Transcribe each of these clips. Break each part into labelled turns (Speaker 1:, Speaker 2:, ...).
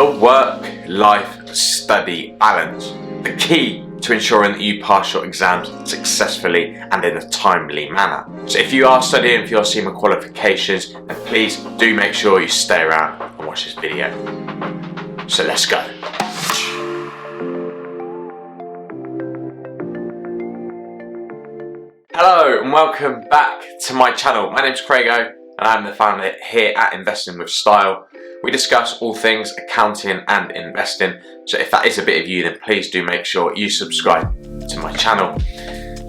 Speaker 1: The work-life study balance, the key to ensuring that you pass your exams successfully and in a timely manner. So if you are studying for your CIMA qualifications, then please do make sure you stay around and watch this video. So let's go. Hello and welcome back to my channel. My name's Craigo and I'm the founder here at Investing with Style. We discuss all things accounting and investing, so if that is a bit of you, then please do make sure you subscribe to my channel.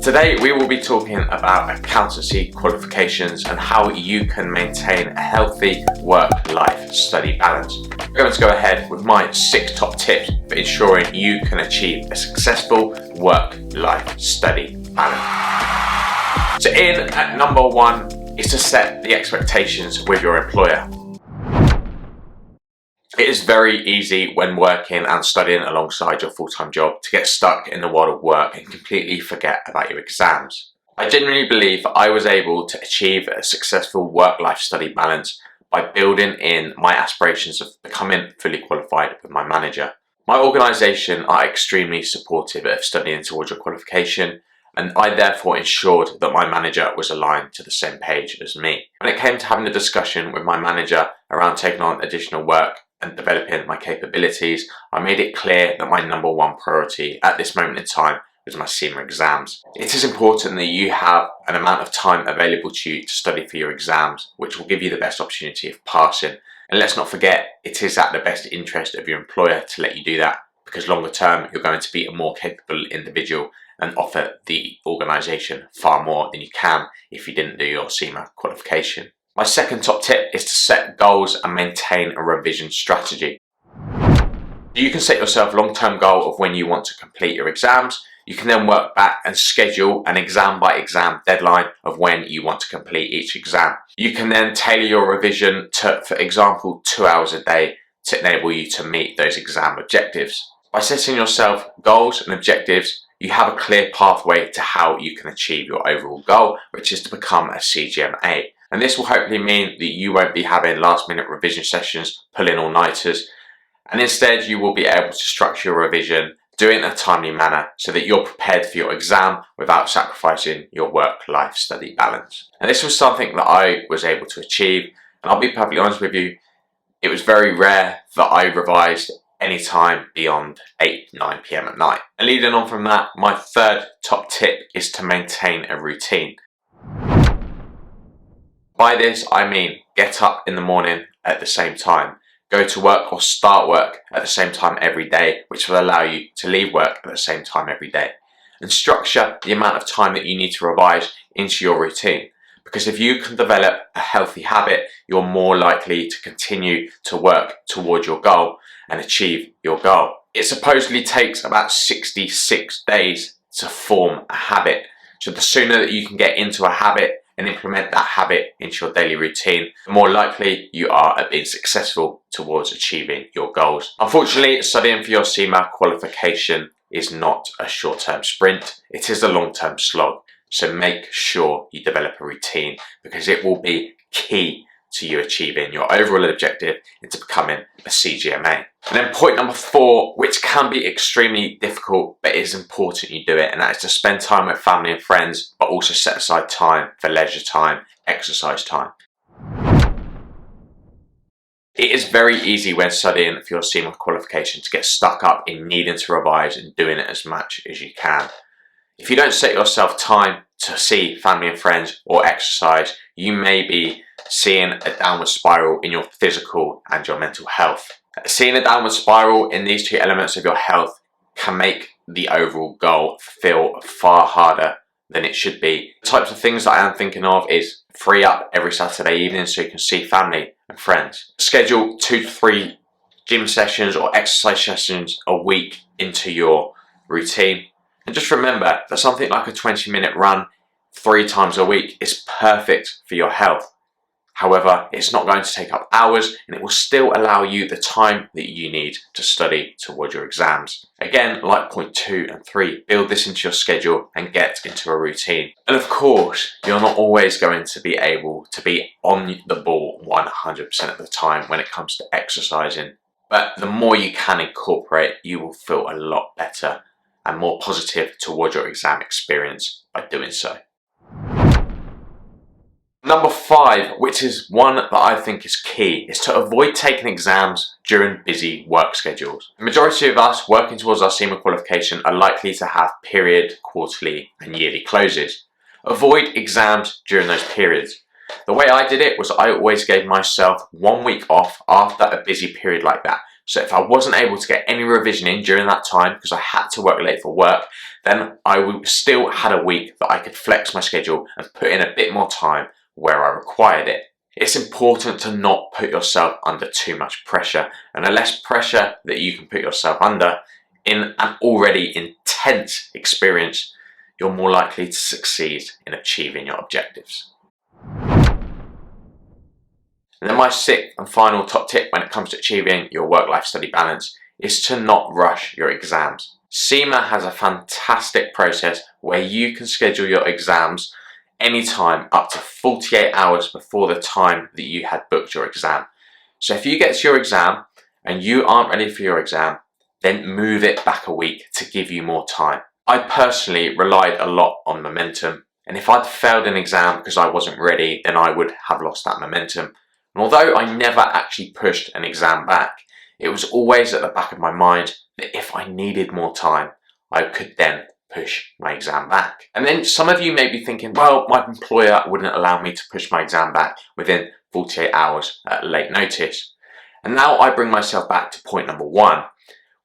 Speaker 1: Today we will be talking about accountancy qualifications and how you can maintain a healthy work-life study balance. I'm going to go ahead with my 6 top tips for ensuring you can achieve a successful work-life study balance. So in at number 1 is to set the expectations with your employer. It is very easy when working and studying alongside your full-time job to get stuck in the world of work and completely forget about your exams. I genuinely believe that I was able to achieve a successful work-life study balance by building in my aspirations of becoming fully qualified with my manager. My organisation are extremely supportive of studying towards your qualification, and I therefore ensured that my manager was aligned to the same page as me. When it came to having a discussion with my manager around taking on additional work and developing my capabilities, I made it clear that my number 1 priority at this moment in time was my CIMA exams. It is important that you have an amount of time available to you to study for your exams, which will give you the best opportunity of passing. And let's not forget, it is at the best interest of your employer to let you do that, because longer term you're going to be a more capable individual and offer the organisation far more than you can if you didn't do your CIMA qualification. My second top tip is to set goals and maintain a revision strategy. You can set yourself a long-term goal of when you want to complete your exams. You can then work back and schedule an exam by exam deadline of when you want to complete each exam. You can then tailor your revision to, for example, 2 hours a day to enable you to meet those exam objectives. By setting yourself goals and objectives, you have a clear pathway to how you can achieve your overall goal, which is to become a CGMA. And this will hopefully mean that you won't be having last-minute revision sessions, pulling all-nighters, and instead you will be able to structure your revision, do it in a timely manner so that you're prepared for your exam without sacrificing your work-life study balance. And this was something that I was able to achieve, and I'll be perfectly honest with you, it was very rare that I revised any time beyond 8-9 PM at night. And leading on from that, my third top tip is to maintain a routine. By this I mean get up in the morning at the same time, go to work or start work at the same time every day, which will allow you to leave work at the same time every day, and structure the amount of time that you need to revise into your routine. Because if you can develop a healthy habit, you're more likely to continue to work towards your goal and achieve your goal. It supposedly takes about 66 days to form a habit. So the sooner that you can get into a habit and implement that habit into your daily routine, the more likely you are at being successful towards achieving your goals. Unfortunately, studying for your CIMA qualification is not a short-term sprint, it is a long-term slog. So make sure you develop a routine, because it will be key to you achieving your overall objective into becoming a CGMA. And then point number 4, which can be extremely difficult, but it is important you do it, and that is to spend time with family and friends, but also set aside time for leisure time, exercise time. It is very easy when studying for your CIMA qualification to get stuck up in needing to revise and doing it as much as you can. If you don't set yourself time to see family and friends or exercise, you may be seeing a downward spiral in your physical and your mental health. Seeing a downward spiral in these 2 elements of your health can make the overall goal feel far harder than it should be. The types of things that I am thinking of is free up every Saturday evening so you can see family and friends. Schedule 2 to 3 gym sessions or exercise sessions a week into your routine. And just remember that something like a 20-minute run 3 times a week is perfect for your health. However, it's not going to take up hours, and it will still allow you the time that you need to study towards your exams. Again, like point 2 and 3, build this into your schedule and get into a routine. And of course, you're not always going to be able to be on the ball 100% of the time when it comes to exercising. But the more you can incorporate, you will feel a lot better and more positive towards your exam experience by doing so. Number 5, which is one that I think is key, is to avoid taking exams during busy work schedules. The majority of us working towards our CIMA qualification are likely to have period, quarterly and yearly closes. Avoid exams during those periods. The way I did it was I always gave myself 1 week off after a busy period like that. So if I wasn't able to get any revision in during that time because I had to work late for work, then I still had a week that I could flex my schedule and put in a bit more time where I required it. It's important to not put yourself under too much pressure, and the less pressure that you can put yourself under in an already intense experience, you're more likely to succeed in achieving your objectives. And then my 6th and final top tip when it comes to achieving your work-life study balance is to not rush your exams. CIMA has a fantastic process where you can schedule your exams anytime up to 48 hours before the time that you had booked your exam. So if you get to your exam and you aren't ready for your exam, then move it back a week to give you more time. I personally relied a lot on momentum, and if I'd failed an exam because I wasn't ready, then I would have lost that momentum. And although I never actually pushed an exam back, it was always at the back of my mind that if I needed more time, I could then push my exam back. And then some of you may be thinking, well, my employer wouldn't allow me to push my exam back within 48 hours at late notice. And now I bring myself back to point number 1,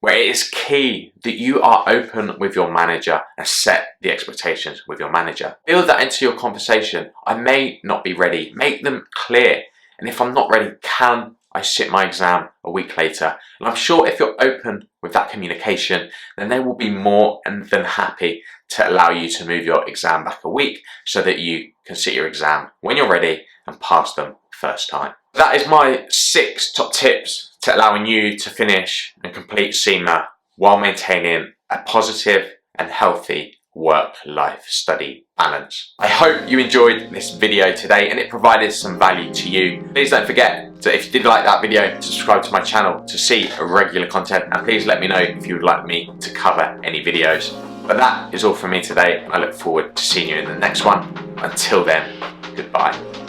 Speaker 1: where it is key that you are open with your manager and set the expectations with your manager. Build that into your conversation. I may not be ready. Make them clear. And if I'm not ready, can I sit my exam a week later? And I'm sure if you're open with that communication, then they will be more than happy to allow you to move your exam back a week so that you can sit your exam when you're ready and pass them first time. That is my 6 top tips to allowing you to finish and complete CIMA while maintaining a positive and healthy work-life study balance. I hope you enjoyed this video today and it provided some value to you. Please don't forget to, if you did like that video, to subscribe to my channel to see regular content, and please let me know if you would like me to cover any videos. But that is all from me today. I look forward to seeing you in the next one. Until then, goodbye.